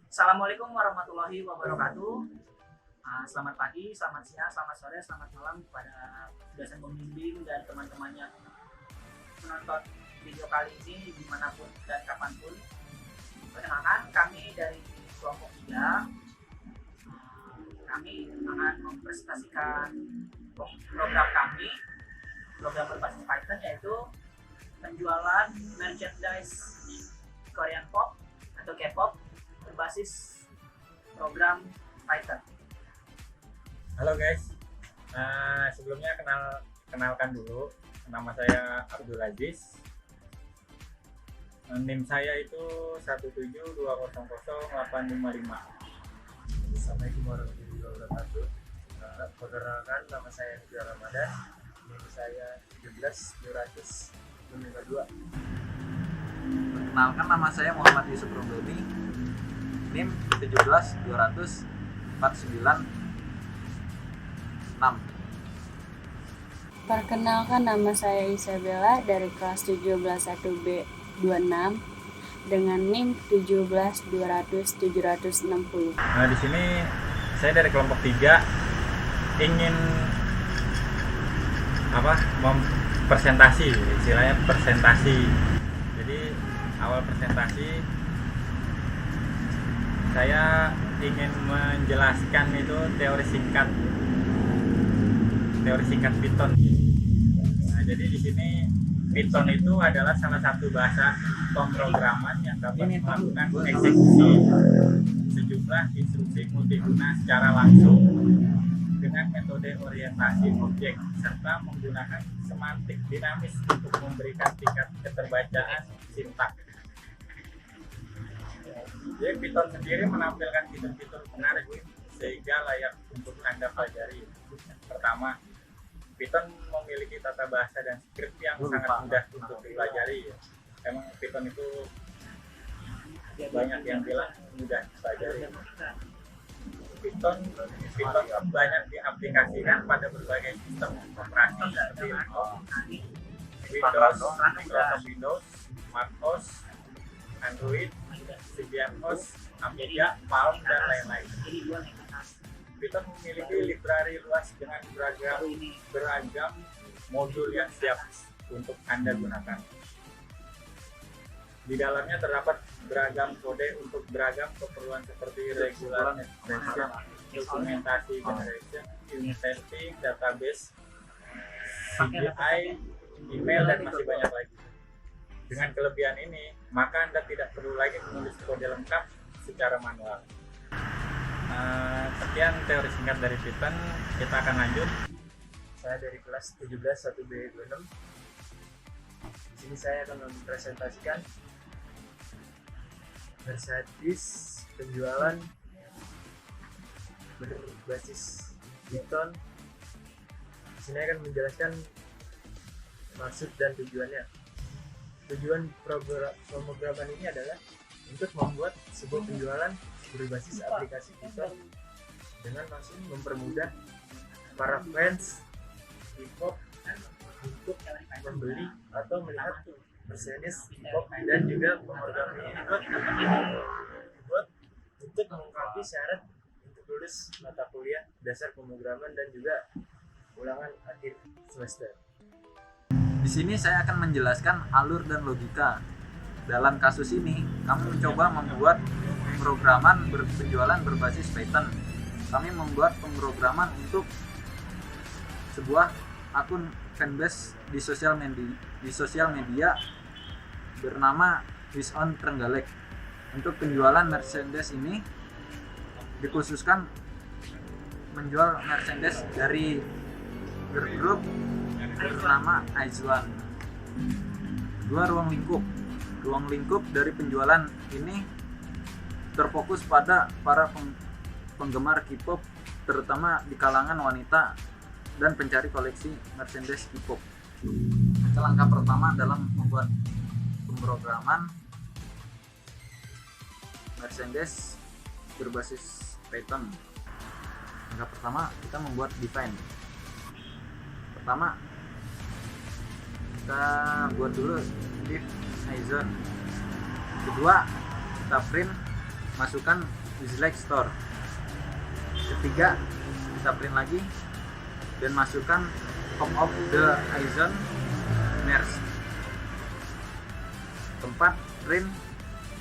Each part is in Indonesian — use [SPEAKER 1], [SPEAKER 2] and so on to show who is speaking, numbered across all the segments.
[SPEAKER 1] Assalamualaikum warahmatullahi wabarakatuh. Selamat pagi, selamat siang, selamat sore, selamat malam kepada dosen pembimbing dan teman-temannya menonton video kali ini dimanapun dan kapanpun. Perkenalkan, kami dari kelompok 3. Kami akan mempresentasikan program kami, program berbasis Python, yaitu penjualan merchandise Korean Pop atau K-pop berbasis program Python.
[SPEAKER 2] Halo guys, sebelumnya kenalkan dulu, nama saya Abdul Aziz. NIM saya itu 172000855.
[SPEAKER 3] Assalamualaikum warahmatullahi wabarakatuh. Perkenalkan, nama saya Hidayah Ramadan. NIM saya 17200
[SPEAKER 4] Perkenalkan, nama saya Muhammad Yusuf Romdoni, NIM 1749496.
[SPEAKER 5] Perkenalkan, nama saya Isabella dari kelas 171B26 dengan NIM 17200-760.
[SPEAKER 2] Nah, di sini saya dari kelompok 3 ingin presentasi, istilahnya presentasi. Jadi awal presentasi saya ingin menjelaskan itu teori singkat Python. Nah, jadi di sini Python itu adalah salah satu bahasa pemrograman yang dapat melakukan eksekusi sejumlah instruksi multiguna secara langsung dengan metode orientasi objek serta menggunakan semantik dinamis untuk memberikan tingkat keterbacaan sintak. Jadi Python sendiri menampilkan fitur-fitur menarik sehingga layak untuk Anda pelajari. Pertama, Python memiliki tata bahasa dan skrip yang sangat mudah untuk dipelajari. Emang Python itu banyak yang bilang mudah dipelajari. Python banyak diaplikasikan pada berbagai sistem operasi seperti Windows, MacOS, Android, Debian OS, Amiga, Palm, dan lain-lain. Python memiliki library luas dengan beragam modul yang siap untuk Anda gunakan. Di dalamnya terdapat beragam kode untuk beragam keperluan seperti regular expression, dokumentasi generation, unit testing, database, CGI, email, dan masih banyak lagi. Dengan kelebihan ini, maka Anda tidak perlu lagi menulis kode lengkap secara manual. Sekian teori singkat dari Python, kita akan lanjut.
[SPEAKER 3] Saya dari kelas 171B26. Di sini saya akan mempresentasikan Mercedes penjualan berbasis Python. Di sini akan menjelaskan maksud dan tujuannya. Tujuan pemrograman ini adalah untuk membuat sebuah penjualan berbasis aplikasi Python dengan maksud mempermudah para fans K-pop untuk membeli atau melihat Mercedes K-pop, dan juga pemrograman ini dibuat untuk melengkapi syarat untuk lulus mata kuliah dasar pemrograman dan juga ulangan akhir semester.
[SPEAKER 4] Di sini saya akan menjelaskan alur dan logika. Dalam kasus ini, kami mencoba membuat pemrograman penjualan berbasis Python. Kami membuat pemrograman untuk sebuah akun fanbase di sosial media bernama Wishon Trenggalek. Untuk penjualan merchandise ini dikhususkan menjual merchandise dari grup bernama Aizwan. Dua ruang lingkup dari penjualan ini terfokus pada para penggemar K-pop, terutama di kalangan wanita dan pencari koleksi merchandise K-pop. Langkah pertama dalam membuat pemrograman merchandise berbasis Python. Langkah pertama, kita membuat define. Pertama, kita buat dulu div Aizwan. Kedua, kita print, masukkan Wizlike store. Ketiga, kita print lagi dan masukkan top of the Aizen MERS. Keempat, print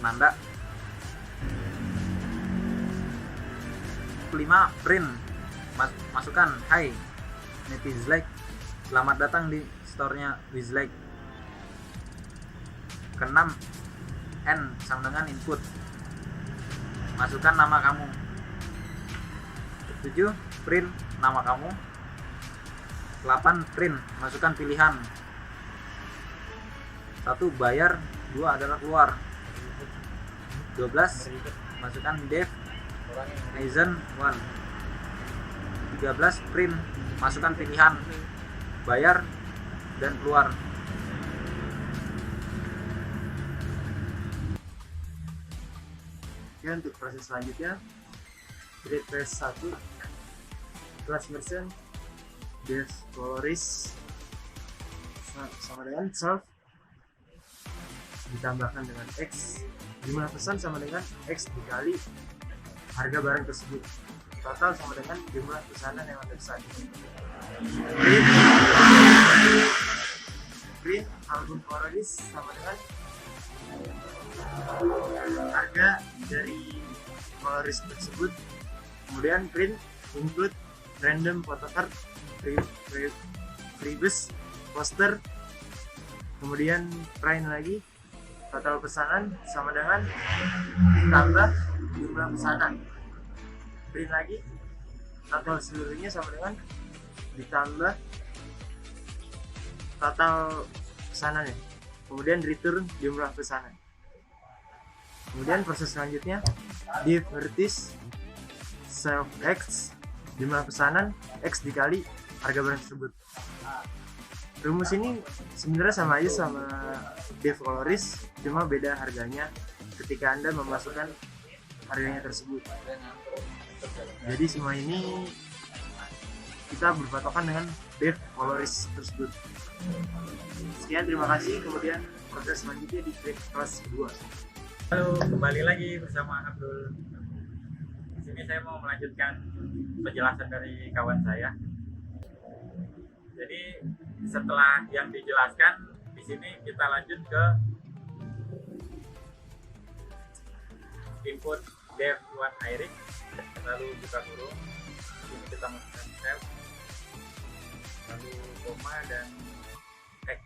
[SPEAKER 4] nanda. Kelima, print masukkan hai Wizlike, selamat datang di store-nya Wizlike. Keenam, N sama dengan input, masukkan nama kamu. Ketujuh, print nama kamu. 8, print masukkan pilihan. 1 bayar, 2 adalah keluar. 12, masukkan dev Aizen 1. 13, print masukkan pilihan bayar dan keluar.
[SPEAKER 3] Oke, untuk proses selanjutnya create phase 1 class version dev coloris sama dengan self ditambahkan dengan x, jumlah pesan sama dengan x dikali harga barang tersebut, total sama dengan jumlah pesanan yang ada saat ini. Print album coloris sama dengan harga dari coloris tersebut. Kemudian print include random photocard, freebus, poster. Kemudian print lagi total pesanan sama dengan tambah jumlah pesanan. Print lagi total seluruhnya sama dengan ditambah total pesanannya. Kemudian return jumlah pesanan. Kemudian proses selanjutnya div vertis self x, jumlah pesanan x dikali harga barang tersebut. Rumus ini sebenarnya sama aja sama dev coloris, cuma beda harganya ketika Anda memasukkan harganya tersebut. Jadi semua ini kita berpatokan dengan dev coloris tersebut. Sekian, terima kasih. Kemudian proses selanjutnya di kelas kedua.
[SPEAKER 2] Halo, kembali lagi bersama Abdul. Di sini saya mau melanjutkan penjelasan dari kawan saya. Jadi setelah yang dijelaskan, di sini kita lanjut ke input dev one iris, lalu buka kurung. Ini kita masukkan self, lalu koma dan x,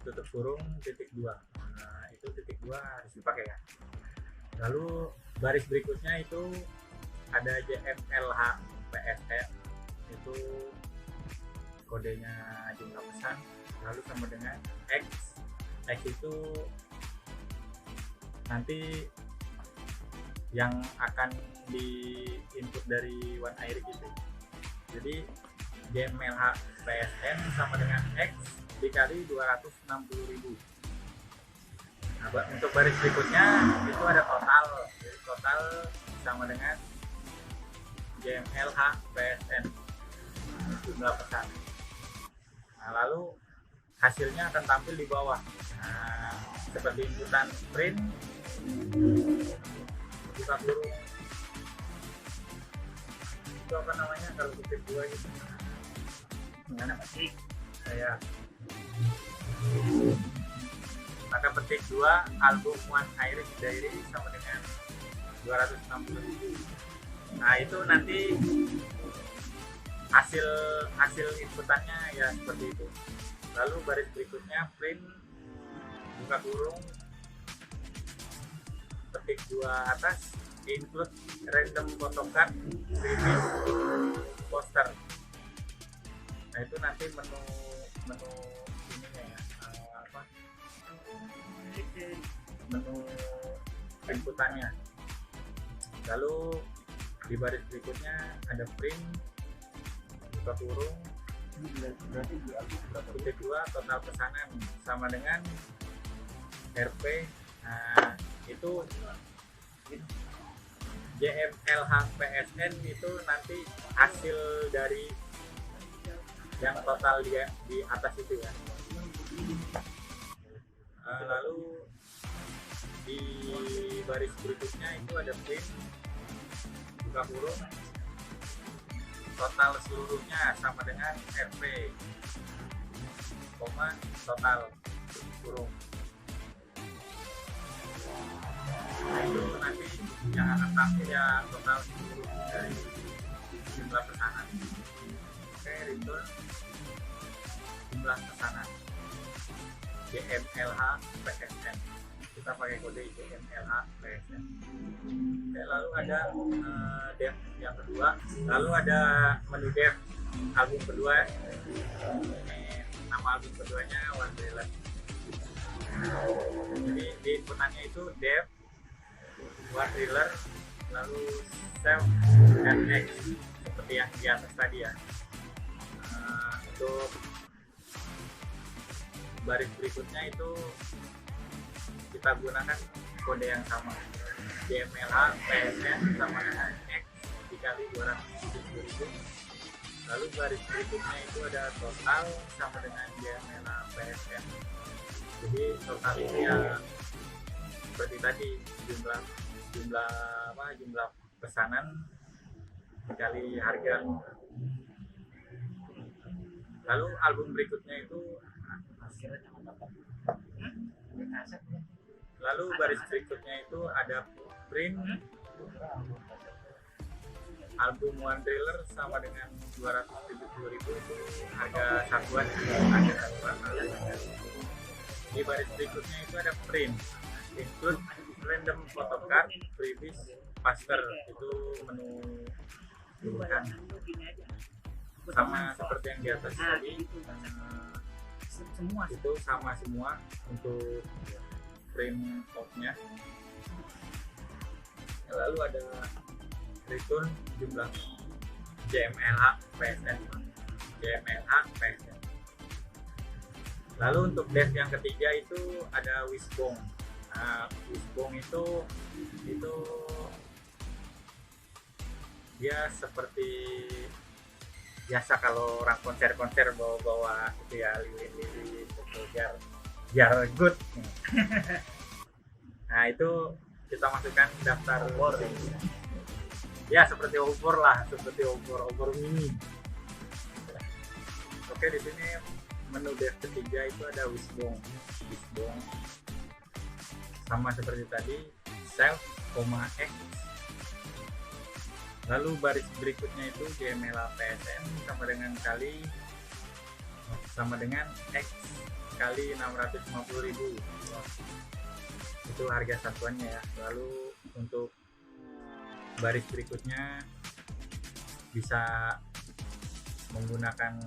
[SPEAKER 2] tutup kurung titik 2. Nah, itu titik 2 harus dipakai ya. Lalu baris berikutnya itu ada JMLH PSN, itu kodenya jumlah pesan, lalu sama dengan x itu nanti yang akan di input dari one iris itu. Jadi JMLH PSN sama dengan x dikali 260.000. Nah, untuk baris berikutnya itu ada total. Jadi total sama dengan JMLH PSN jumlah pesan. Nah, lalu hasilnya akan tampil di bawah. Nah, seperti inputan print, buka kurung, itu apa namanya kalau ketik 2 gitu, mana petik saya, maka petik 2 album one iris diary sama dengan 260.000. Nah, itu nanti hasil inputannya ya seperti itu. Lalu baris berikutnya print, buka kurung, petik 2 atas, include random photocard, freebus, poster. Nah, itu nanti menu ininya ya, menu inputannya. Lalu di baris berikutnya ada print, buka kurung, titik 2 total pesanan sama dengan RP. Nah, itu JMLH PSN itu nanti hasil dari yang total dia di atas itu ya. Lalu Di baris berikutnya itu ada print buka kurung, total seluruhnya sama dengan RP, koma total kurung. Nah, itu nanti yang akan tampil ya total seluruh dari jumlah pesanan. Oke, return jumlah pesanan JMLH PSN, kita pakai kode JMLH PSN. Oke, lalu ada dev yang kedua, lalu ada menu dev album kedua. Ini nama album keduanya One Trailer. Jadi di inputannya itu dev One Trailer, lalu save and next seperti yang di atas tadi ya. Untuk baris berikutnya itu kita gunakan kode yang sama, JMLH PSN sama dengan X dikali 270.000. Lalu baris berikutnya itu ada total sama dengan JMLH PSN. Jadi total ini ya seperti tadi, jumlah pesanan dikali harga. Lalu album berikutnya itu, lalu baris berikutnya itu ada print album One Trailer sama dengan 270.000, itu harga satuan. Di baris berikutnya itu ada print include random photocard previous paster, itu menu pilihan sama seperti yang di atas tadi.
[SPEAKER 1] Semua
[SPEAKER 2] Itu sama semua untuk print outnya. Lalu ada return jumlah JMLH PSN. Lalu untuk dev yang ketiga itu ada Wishbone. Nah, Wishbone itu dia seperti biasa kalau orang konser bawa itu ya, lilin gitu, biar good. Nah, itu kita masukkan daftar ya seperti obor mini. Oke, di sini menu dev ketiga itu ada Wishbone sama seperti tadi, save, X. Lalu baris berikutnya itu JMLH PSN sama dengan X kali 650.000. Itu harga satuannya ya. Lalu untuk baris berikutnya bisa menggunakan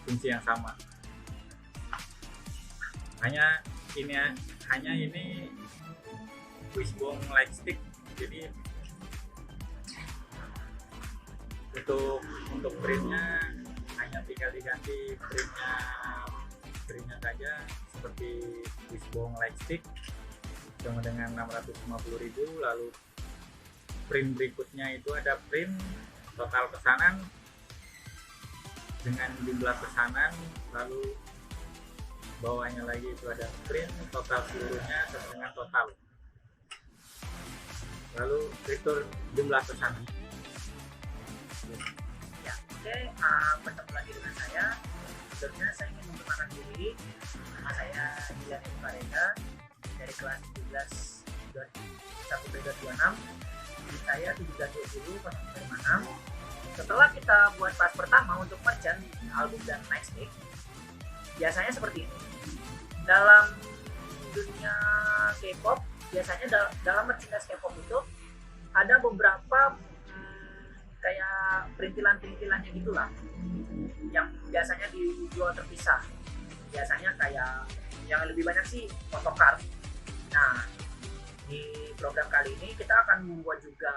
[SPEAKER 2] kunci yang sama. Hanya ini Wishbone Lightstick. Jadi untuk printnya hanya tinggal diganti printnya saja seperti Wishbone Lightstick sama dengan 650.000. Lalu print berikutnya itu ada print total pesanan dengan jumlah pesanan, lalu bawahnya lagi itu ada print total seluruhnya sama dengan total, lalu return jumlah pesanan.
[SPEAKER 1] ya. Oke, bertemu lagi dengan saya. Sebelumnya saya ingin memperkenalkan diri. Nama saya Dilan Parega dari kelas 17.1B26. Di saya 17.20.6. Setelah kita buat kelas pertama untuk merchant album dan nightstick, biasanya seperti ini. Dalam dunia K-pop, biasanya dalam merchandise K-pop itu ada beberapa kayak perintilan-perintilannya gitulah, yang biasanya dijual terpisah. Biasanya kayak yang lebih banyak sih photocard. Nah, di program kali ini kita akan membuat juga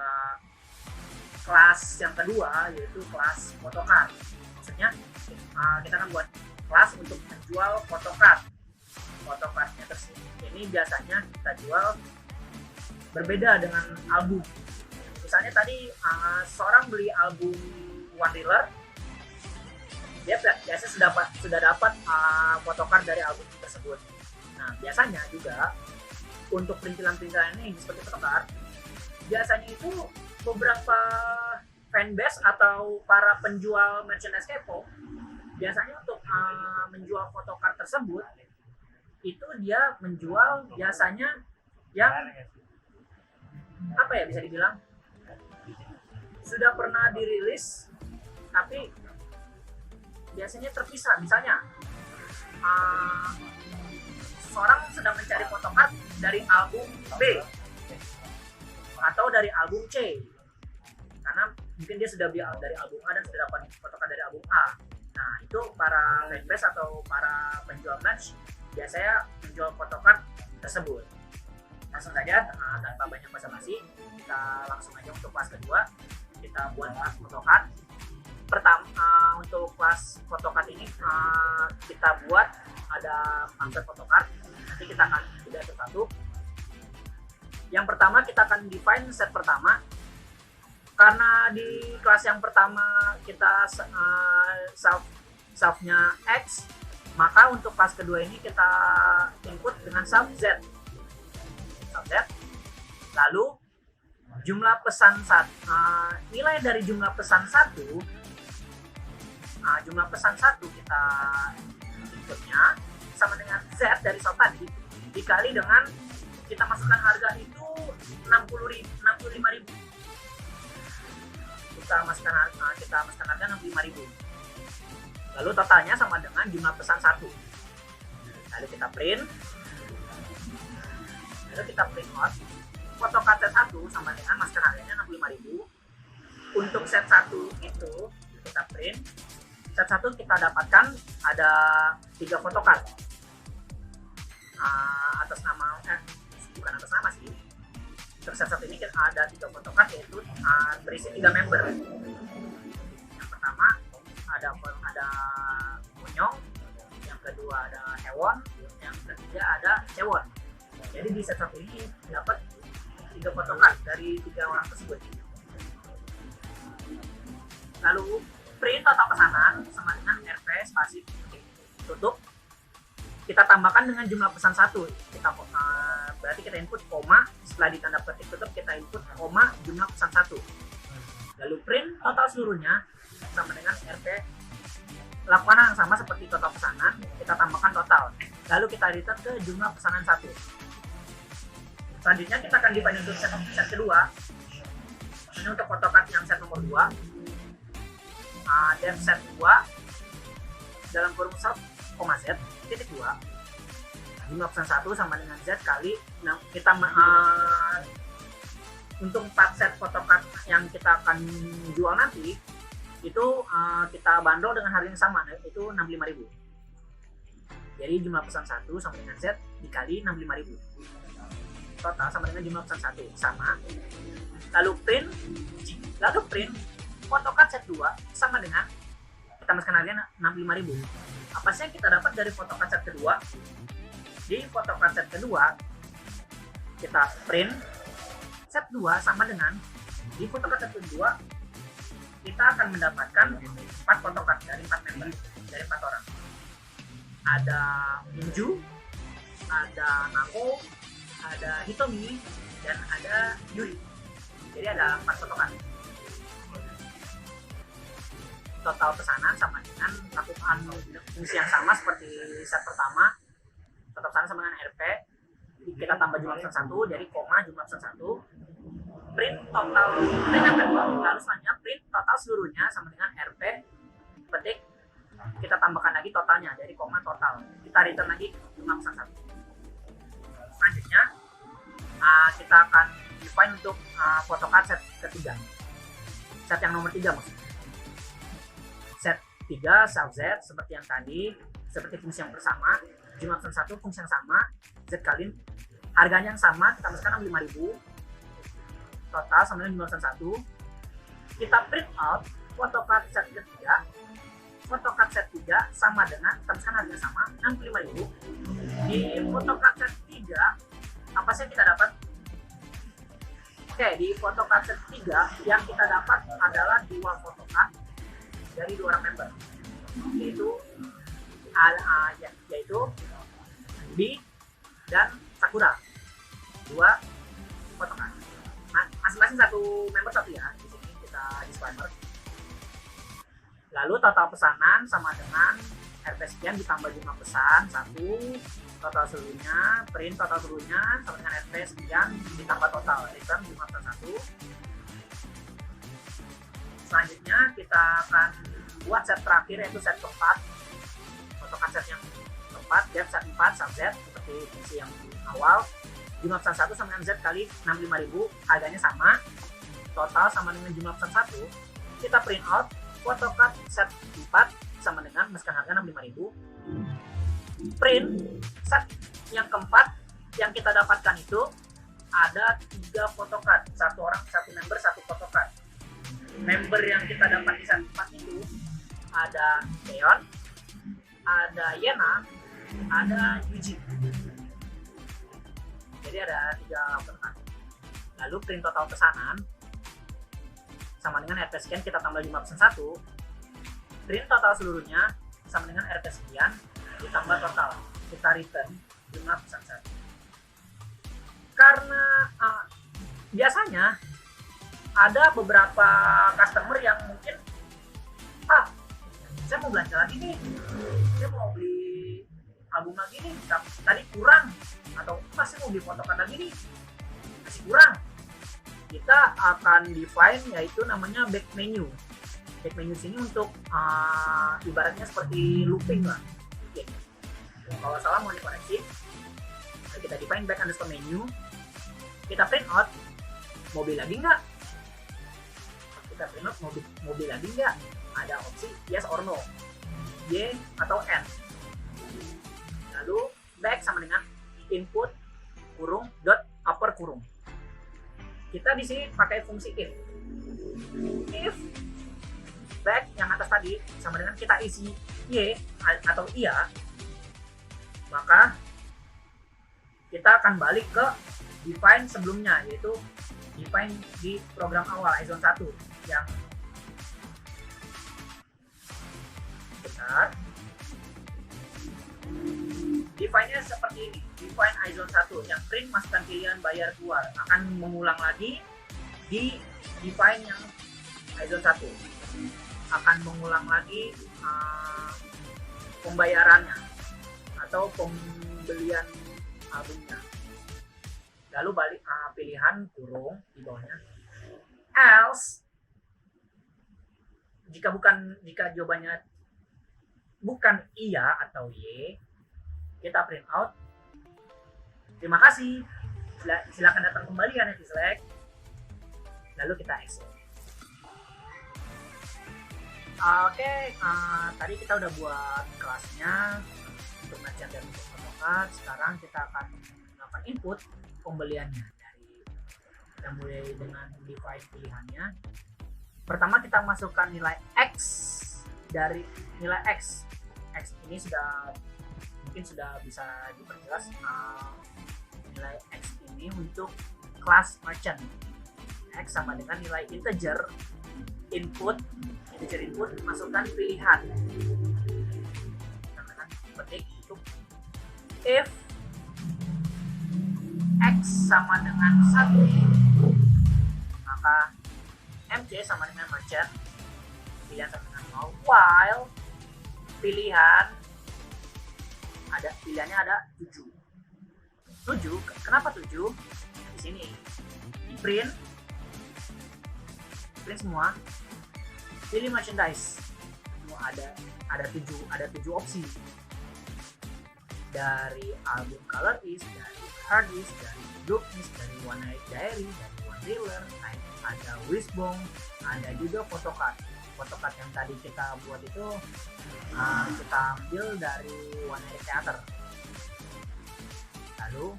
[SPEAKER 1] kelas yang kedua, yaitu kelas photocard. Maksudnya kita akan buat kelas untuk menjual photocard. Photocardnya ini biasanya kita jual berbeda dengan album. Misalnya tadi seorang beli album One Trailer, dia biasa sudah dapat photocard dari album tersebut. tersebut. Nah, biasanya juga untuk perintilan-perintilan ini seperti photocard, biasanya itu beberapa fanbase atau para penjual merchandise K-pop biasanya untuk menjual photocard tersebut itu dia menjual biasanya yang apa ya, bisa dibilang sudah pernah dirilis tapi biasanya terpisah. Misalnya seorang sedang mencari photocard dari album B atau dari album C, karena mungkin dia sudah beli dari album A dan sudah dapat photocard dari album A. Nah, itu para fanbase atau para penjual merch biasanya menjual photocard tersebut. Langsung saja, tanpa banyak basa-basi, kita langsung aja untuk kelas kedua. Kita buat kelas photocard. Pertama, untuk kelas photocard ini kita buat ada 4 set photocard. Nanti kita akan tidak satu-satu. Yang pertama kita akan define set pertama. Karena di kelas yang pertama kita self-nya X, maka untuk kelas kedua ini kita input dengan self Z. Lalu jumlah pesan nilai dari jumlah pesan satu kita inputnya sama dengan Z dari sound tadi dikali dengan kita masukkan harga itu 65.000. Kita masukkan harga 65.000. Lalu totalnya sama dengan jumlah pesan 1. Lalu kita print out photocard set 1 sama dengan masukkan harganya 65.000. Untuk set 1 itu kita print. Set 1 kita dapatkan ada 3 photocard. Bukan atas nama sih. Untuk set 1 ini ada 3 photocard, yaitu berisi 3 member. Yang pertama ada Monyong, yang kedua ada Hewon, yang ketiga ada Sewon. Jadi di set 1 ini dapat 3 photocard dari 3 orang tersebut. Lalu print total pesanan sama dengan RP spasi tutup. Kita tambahkan dengan jumlah pesan 1. Berarti kita input koma, setelah ditanda petik tutup kita input koma jumlah pesan 1. Lalu print total seluruhnya sama dengan RP. Lakukan yang sama seperti total pesanan, kita tambahkan total. Lalu kita return ke jumlah pesanan 1. Selanjutnya kita akan define untuk set kedua. Ini untuk photocard yang set nomor 2. Def set 2 dalam kurung self, Z titik 2. Jumlah pesan 1 sama dengan Z kali kita untuk 4 set photocard yang kita akan jual nanti itu kita bandrol dengan harga yang sama, yaitu 65.000. Jadi jumlah pesan 1 sama dengan Z dikali 65.000. Total sama dengan jumlah pesan 1 sama. Lalu print photocard set 2 sama dengan kita masukkan harga 65.000. Apa sih yang kita dapat dari photocard set kedua? Di photocard set kedua kita print set 2 sama dengan di photocard set kedua kita akan mendapatkan 4 photocard dari 4 member, dari 4 orang. Ada Minju, ada Nako, ada Hitomi, dan ada Yuri. Jadi ada 4 photocard. Total pesanan sama dengan lakukan fungsi yang sama seperti set pertama. Total pesanan sama dengan RP. Kita tambah jumlah pesan 1, jadi koma jumlah pesan 1. Print yang kedua, lalu selanjutnya print total seluruhnya sama dengan RP. Petik, kita tambahkan lagi totalnya, jadi koma total. Kita return lagi jumlah pesan 1. Selanjutnya kita akan define untuk photocard set ketiga. Set yang nomor 3 maksudnya. Set 3 self Z seperti yang tadi, seperti fungsi yang bersama, jumlah pesan 1 fungsi yang sama, Z kali harganya yang sama, kita masukkan 65.000. Total sama dengan jumlah pesan 1. Kita print out photocard set ketiga. Photocard set 3 sama dengan, kita masukkan harga sama 65.000. Di photocard set 3 apa sih yang kita dapat? Oke, di photocard set 3 yang kita dapat adalah 2 photocard dari 2 orang member, yaitu B dan Sakura, 2 potongan. Masing-masing satu member satu ya. Di sini kita disclaimer. Lalu total pesanan sama dengan RP sekian ditambah jumlah pesan 1, total seluruhnya, print total seluruhnya sama dengan RP sekian ditambah total return jumlah pesan 1. Selanjutnya kita akan buat set terakhir yaitu set keempat. Fotokan set yang keempat, depth set 4 subset seperti fungsi yang awal. Jumlah pesan 1 sama dengan Z kali 65.000, harganya sama, total sama dengan jumlah pesan 1. Kita print out photocard set 4 sama dengan meski harga 65.000. Print set yang keempat yang kita dapatkan itu ada 3 photocard, satu orang satu member satu photocard. Member yang kita dapat di set 4 itu ada Leon, ada Yena, ada Yuji. Jadi ada 3 photocard. Lalu print total pesanan sama dengan RP sekian kita tambah 5 pesan 1. Print total seluruhnya sama dengan RP sekian ditambah total. Kita return 5 pesan 1. Karena biasanya ada beberapa customer yang mungkin saya mau belanja lagi nih, saya mau beli album lagi nih, tadi kurang, atau masih mau beli photocard lagi nih, masih kurang. Kita akan define yaitu namanya back menu. Back menu sini untuk ibaratnya seperti looping lah. Oke. Kalau salah mau dikoreksi. Nah, kita define back underscore menu. Kita print out, mau beli lagi nggak? Kita print out, mau beli lagi nggak? Ada opsi yes or no, Y atau N. Lalu back sama dengan input kurung dot upper kurung. Kita di sini pakai fungsi if. If back yang atas tadi sama dengan kita isi Y atau iya, maka kita akan balik ke define sebelumnya, yaitu define di program awal IZone 1 yang benar. Define-nya seperti ini. Define IZone 1 yang print masukkan pilihan bayar keluar akan mengulang lagi di define yang IZone 1 akan mengulang lagi pembayarannya atau pembelian albumnya. Lalu balik pilihan kurung di bawahnya else jika jawabannya bukan iya atau Y, kita print out terima kasih, silakan datang kembali ya Netiselect, lalu kita exit. Oke, tadi kita udah buat kelasnya untuk merchant dan untuk photocard. Sekarang kita akan melakukan input pembeliannya dari kita mulai dengan define pilihannya. Pertama kita masukkan nilai X. Dari nilai X ini mungkin sudah bisa diperjelas. Nilai X ini untuk kelas merchant. X sama dengan nilai integer input masukkan pilihan. Dengan petik untuk if X sama dengan 1, maka MC sama dengan merchant, pilihan sama dengan 0, while pilihannya ada 7. Kenapa 7? Di sini di print semua, pilih merchandise. Semua ada 7 opsi. Dari album color is, dari hard is, dari book is, dari One Night Diary, dari One Thriller, ada Wishbone, ada juga photocard. Photocard yang tadi kita buat itu kita ambil dari One Night Theater. Lalu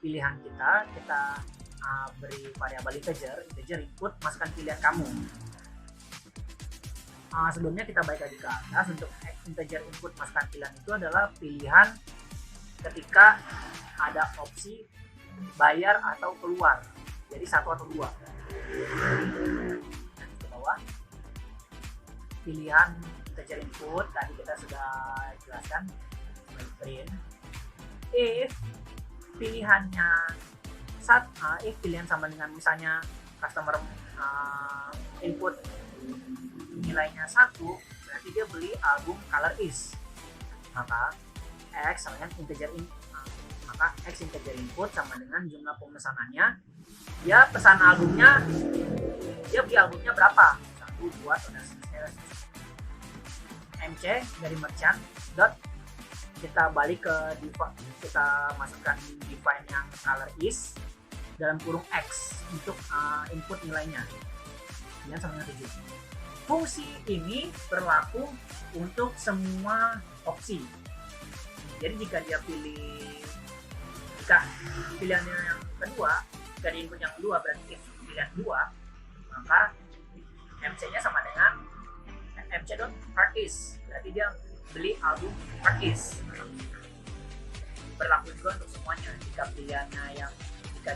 [SPEAKER 1] pilihan kita beri variabel integer input, masukkan pilihan kamu. Sebelumnya kita balik lagi ke atas. Untuk integer input masukkan pilihan itu adalah pilihan ketika ada opsi bayar atau keluar, jadi 1 atau 2. Dan ke bawah pilihan integer input tadi kita sudah jelaskan, print if pilihannya if pilihan sama dengan misalnya customer input nilainya 1, berarti dia beli album Color Is. Maka X sama dengan maka X integer input sama dengan jumlah pemesanannya. Dia pesan albumnya, dia beli albumnya berapa? 1, 2, atau dan seterusnya. MC dari merchant dot kita balik ke kita masukkan define yang Color Is dalam kurung X untuk input nilainya. Kemudian sama dengan 7. Fungsi ini berlaku untuk semua opsi. Jadi jika pilihannya yang kedua, jika di input yang kedua berarti pilihan 2, maka MC-nya sama dengan MC.artist, berarti dia beli album artist. Berlaku juga untuk semuanya. Jika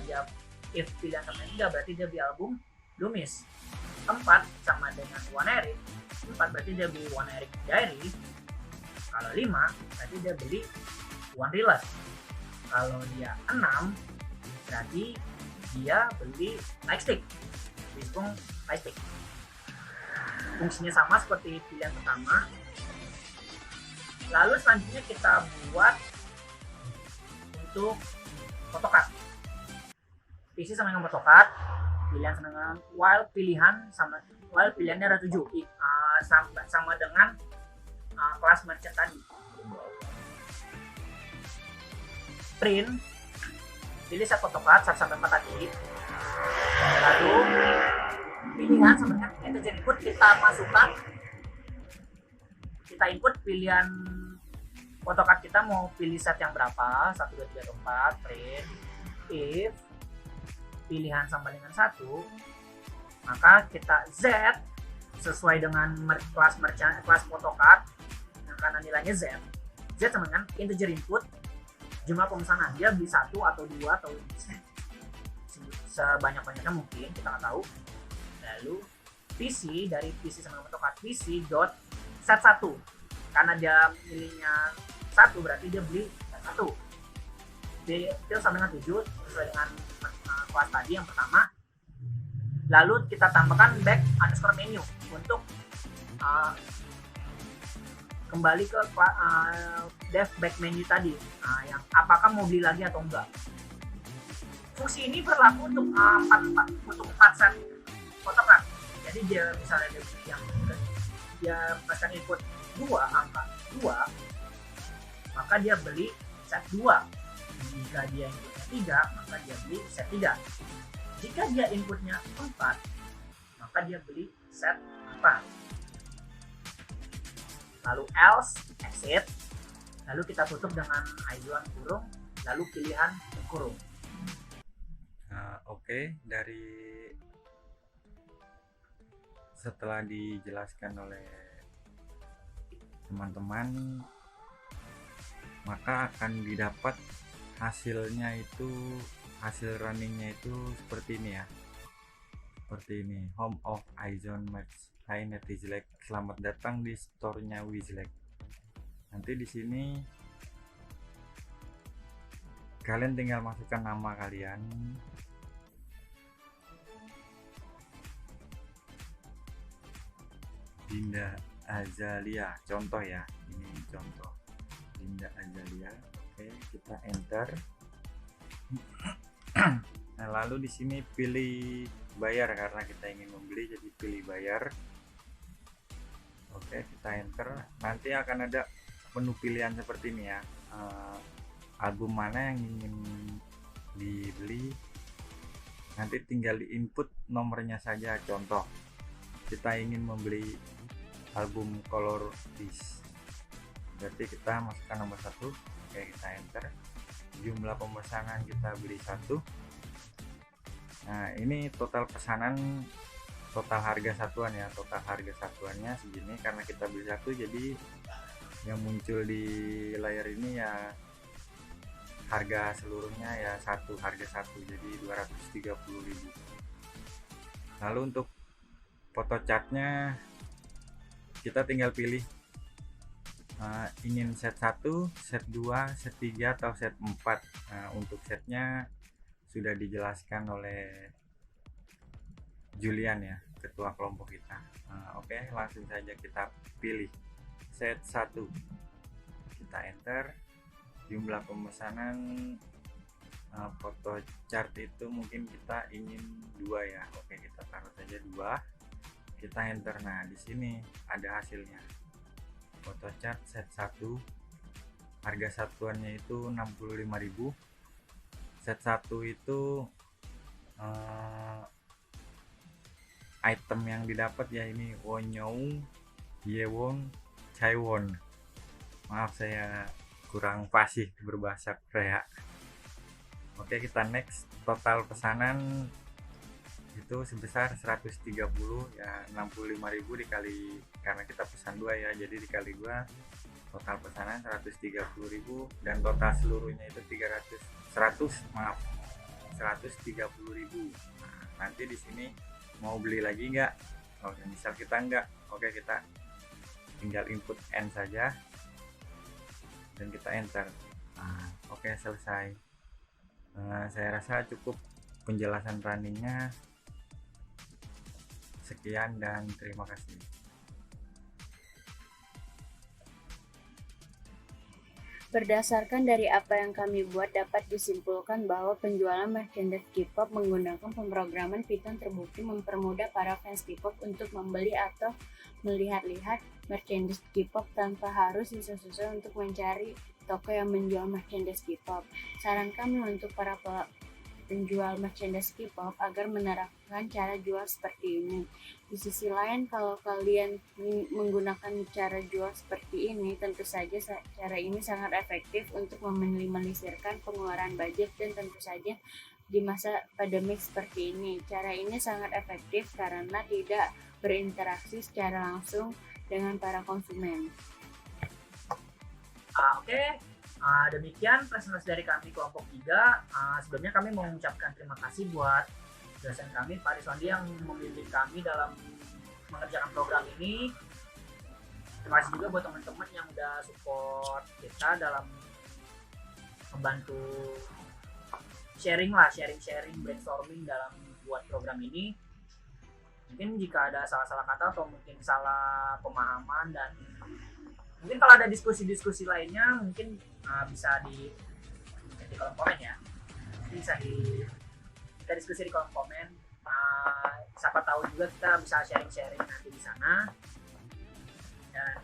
[SPEAKER 1] dia if pilihan sama 3 berarti dia beli album Loomis. 4 sama dengan One Eric. 4 berarti dia beli One Eric Diary. Kalau 5 berarti dia beli One Realize. Kalau dia 6 berarti dia beli Lightstick. Wishbone Lightstick. Fungsinya sama seperti pilihan pertama. Lalu selanjutnya kita buat untuk photocard. PC sama dengan photocard, pilihan sama dengan while pilihannya ada 7, sama dengan kelas merchant tadi. Print, pilih set photocard 1 sampai 4 tadi. Lalu pilihan sama dengan integer input kita masukkan, kita input pilihan photocard kita mau pilih set yang berapa, 1, 2, 3, 4, print. If pilihan sama dengan 1, maka kita Z sesuai dengan kelas merchant, kelas photocard yang karena nilainya Z sama dengan integer input jumlah pemesanan, dia beli 1 atau 2 atau sebanyak-banyaknya mungkin, kita nggak tahu. Lalu PC dari PC sama dengan photocard PC dot set 1, karena dia pilihnya 1 berarti dia beli set 1. Dia sama dengan 7 sesuai dengan kelas tadi yang pertama. Lalu kita tambahkan back underscore menu untuk kembali ke dev back menu tadi, yang apakah mau beli lagi atau enggak. Fungsi ini berlaku untuk 4 set photocard. Jadi dia misalnya dia pasang input 2, angka 2, maka dia beli set 2. Jika dia inputnya 3, maka dia beli set 3. Jika dia inputnya 4, maka dia beli set 4. Lalu else, exit. Lalu kita tutup dengan icon kurung, lalu pilihan kurung.
[SPEAKER 2] Oke, setelah dijelaskan oleh teman-teman, maka akan didapat hasil runningnya itu seperti ini ya, seperti ini. Home of Izone Match. Hai Netizlek, selamat datang di store-nya Wizlek. Nanti di sini kalian tinggal masukkan nama kalian, Dinda Azalia, contoh ya, ini contoh Dinda Azalia. Oke, kita enter. Nah, lalu di sini pilih bayar karena kita ingin membeli, jadi pilih bayar. Oke, kita enter. Nanti akan ada menu pilihan seperti ini ya, album mana yang ingin dibeli. Nanti tinggal di input nomornya saja. Contoh, kita ingin membeli album Color Is, berarti kita masukkan nomor 1. Oke, kita enter. Jumlah pemesanan kita beli 1. Nah, ini total pesanan, total harga satuan ya, total harga satuannya segini. Karena kita beli 1, jadi yang muncul di layar ini ya harga seluruhnya ya harga 1, jadi 230.000. Lalu untuk foto chartnya kita tinggal pilih ingin set 1, set 2, set 3 atau set 4. Untuk setnya sudah dijelaskan oleh Julian ya, ketua kelompok kita. Oke, langsung saja kita pilih set 1. Kita enter. Jumlah pemesanan foto chart itu mungkin kita ingin 2 ya. Oke, kita taruh saja 2. Kita enter. Nah, di sini ada hasilnya. Foto chart set 1, harga satuannya itu 65.000. Set 1 itu item yang didapat ya ini Wonyong, Yewon, Chaiwon. Maaf saya kurang fasih berbahasa Korea. Oke, kita next. Total pesanan itu sebesar 130 ya, 65.000 dikali, karena kita pesan 2 ya, jadi dikali 2, total pesanan 130.000 dan total seluruhnya itu 130.000. Nah, nanti di sini mau beli lagi nggak? Oke, misal kita nggak, oke kita tinggal input N saja dan kita enter. Oke, selesai. Saya rasa cukup penjelasan runningnya. Sekian dan terima kasih.
[SPEAKER 5] Berdasarkan dari apa yang kami buat, dapat disimpulkan bahwa penjualan merchandise K-pop menggunakan pemrograman Python terbukti mempermudah para fans K-pop untuk membeli atau melihat-lihat merchandise K-pop tanpa harus susah-susah untuk mencari toko yang menjual merchandise K-pop. Saran kami untuk para penjual merchandise K-pop agar menerapkan cara jual seperti ini. Di sisi lain, kalau kalian menggunakan cara jual seperti ini, tentu saja cara ini sangat efektif untuk meminimalisirkan pengeluaran budget, dan tentu saja di masa pandemi seperti ini, cara ini sangat efektif karena tidak berinteraksi secara langsung dengan para konsumen.
[SPEAKER 1] Oke. Demikian presentasi dari kami kelompok 3. Sebelumnya kami mau mengucapkan terima kasih buat dosen kami Pak Riswandi yang membimbing kami dalam mengerjakan program ini. Terima kasih juga buat teman-teman yang udah support kita dalam membantu sharing brainstorming dalam buat program ini. Mungkin jika ada salah-salah kata atau mungkin salah pemahaman, dan mungkin kalau ada diskusi-diskusi lainnya mungkin bisa di kolom komen ya. Bisa kita diskusi di kolom komen. Siapa tahu juga kita bisa sharing nanti di sana. Dan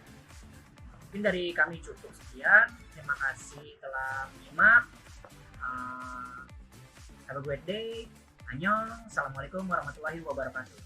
[SPEAKER 1] mungkin dari kami cukup sekian. Terima kasih telah menyimak. Have a great day. Annyeong. Assalamualaikum warahmatullahi wabarakatuh.